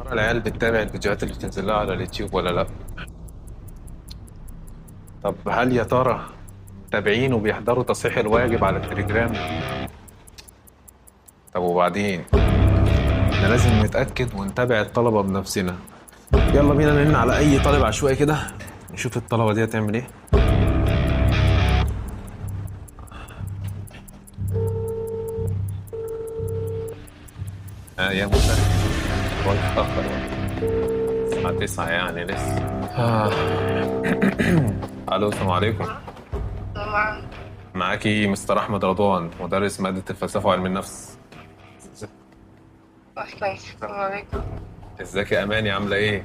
ترى العيال بتتابع الفيديوهات اللي بتنزل لها على اليوتيوب ولا لا؟ طب هل يا ترى متابعين وبيحضروا تصحيح الواجب على التليجرام؟ طب وبعدين احنا لازم نتأكد ونتابع الطلبة بنفسنا. يلا بينا نرن على أي طالب عشوائي كده نشوف الطلبة دي هتعمل ايه. يا موسى، وقت اتأخر الساعة 9 يعني لسه. ألو، السلام عليكم. طبعا. معاكي مستر أحمد رضوان، مدرس مادة الفلسفة وعلم النفس. أهلا، السلام عليكم. ازيك يا أماني، عاملة ايه؟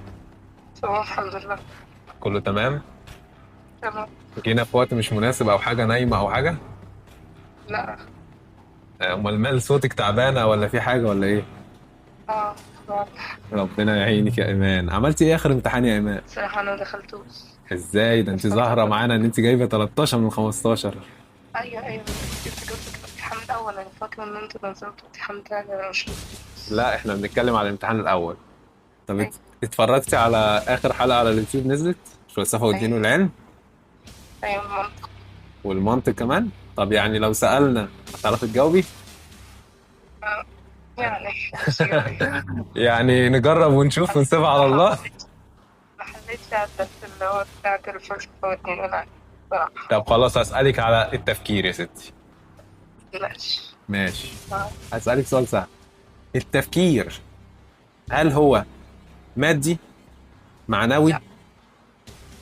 تمام الحمد لله. كله تمام؟ تمام. جينا في وقت مش مناسب أو حاجة، نايمة أو حاجة؟ لا. أمال مال صوتك تعبانة ولا في حاجة ولا ايه؟ اه. واضح. ربنا يعينك يا إيمان. عملتي ايه آخر امتحان يا إيمان؟ صراحة أنا دخلتوش. ازاي ده انت بس ظاهرة أنا معانا ان انت جايبة 13 من 15. أيوه بس كنت قلت الامتحان الأول، أنا فاكرة إن أنتوا نزلتوا امتحان تاني، أنا مش لا، احنا بنتكلم على الامتحان الأول. طب أيوه. اتفرجتي على آخر حلقة على اليوتيوب نزلت؟ الفلسفة والدين أيوه. والعلم أيوه المنطق. والمنطق كمان. طب يعني لو سألنا هتعرفي تجاوبي؟ آه، يعني شوية. يعني نجرب ونشوف ونسيبها على ما الله. حليتش ما حليتش على الدرس اللي هو بتاعت الفلسفة والدين والعلم صراحة. طب خلاص، هسألك على التفكير يا ستي. ماشي. ماشي. آه، هسألك سؤال سهل. التفكير هل هو مادي، معنوي؟ لا.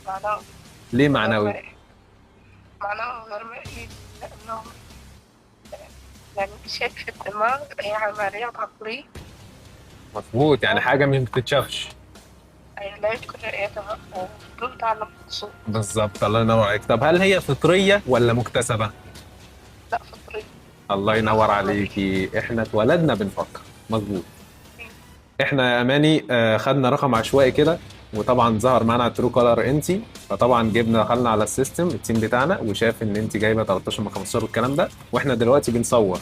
معناه ليه غير معنوي؟ مرئي. معناه غير مرئي لأنه يعني شيء في الدماغ، هي عمليات عقلية. مظبوط، يعني حاجة ما بتتشافش. أي لا يمكن رؤيتها بدون تعلم مقصود. بالظبط، الله ينور عليك. طب هل هي فطرية ولا مكتسبة؟ لا فطري. الله ينور عليكي، احنا اتولدنا بنفكر. مظبوط. احنا يا اماني خدنا رقم عشوائي كده، وطبعا ظهر معانا على الترو كولر انتي، فطبعا جبنا دخلنا على السيستم التيم بتاعنا وشاف ان انت جايبه 13 من 15 والكلام ده، واحنا دلوقتي بنصور.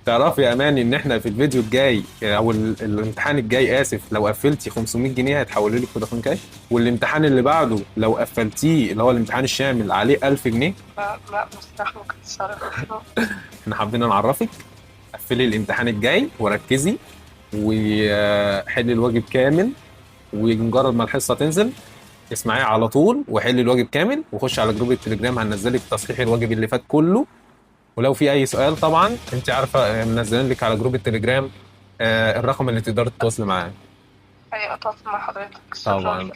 تعرفي يا اماني ان احنا في الفيديو الجاي او الامتحان الجاي، اسف، لو قفلتي 500 جنيه هيتحولوا لك فودافون كاش، والامتحان اللي بعده لو قفلتيه اللي هو الامتحان الشامل عليه 1000 جنيه. لا مستحيل ممكن تتصرف. احنا حابين نعرفك، قفلي الامتحان الجاي وركزي وحلي الواجب كامل، ومجرد ما الحصه تنزل اسمعيه على طول وحلي الواجب كامل، وخش على جروب التليجرام هننزلك تصحيح الواجب اللي فات كله. ولو في اي سؤال طبعا انت عارفه منزلين لك على جروب التليجرام الرقم اللي تقدر تتواصل معاه. أي أتواصل مع حضرتك، شكرا. طبعا.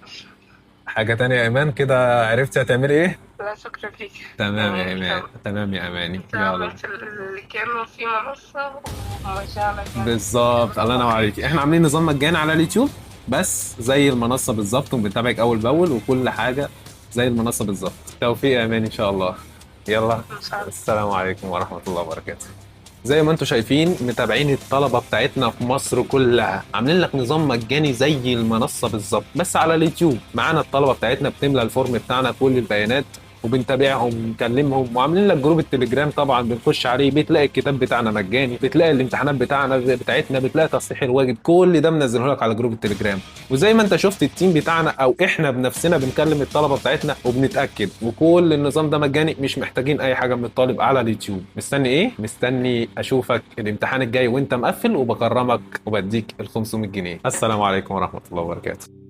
حاجه تانية يا ايمان كده، عرفتي هتعملي ايه؟ لا شكرا فيك. تمام يا يعني ايمان، تمام يا اماني، أنت يلا. عملت اللي كانوا في منصة ومجالك يعني. بالظبط، الله ينور عليك. احنا عاملين نظام مجاني على اليوتيوب بس زي المنصه بالظبط، وبنتابعك اول باول وكل حاجه زي المنصه بالظبط. توفيق يا امان ان شاء الله. يلا. إن شاء الله. السلام عليكم ورحمه الله وبركاته. زي ما انتم شايفين متابعين الطلبه بتاعتنا في مصر كلها، عاملين لك نظام مجاني زي المنصه بالظبط بس على اليوتيوب. معانا الطلبه بتاعتنا بتملى الفورم بتاعنا كل البيانات وبنتابعهم ونكلمهم، وعاملين لك جروب التليجرام طبعا بنخش عليه، بتلاقي الكتاب بتاعنا مجاني، بتلاقي الامتحانات بتاعتنا، بتلاقي تصحيح الواجب، كل ده منزله لك على جروب التليجرام. وزي ما انت شفت التيم بتاعنا او احنا بنفسنا بنكلم الطلبه بتاعتنا وبنتاكد، وكل النظام ده مجاني، مش محتاجين اي حاجه من الطالب على اليوتيوب. مستني ايه؟ مستني اشوفك الامتحان الجاي وانت مقفل وبكرمك وبديك ال 500 جنيه. السلام عليكم ورحمه الله وبركاته.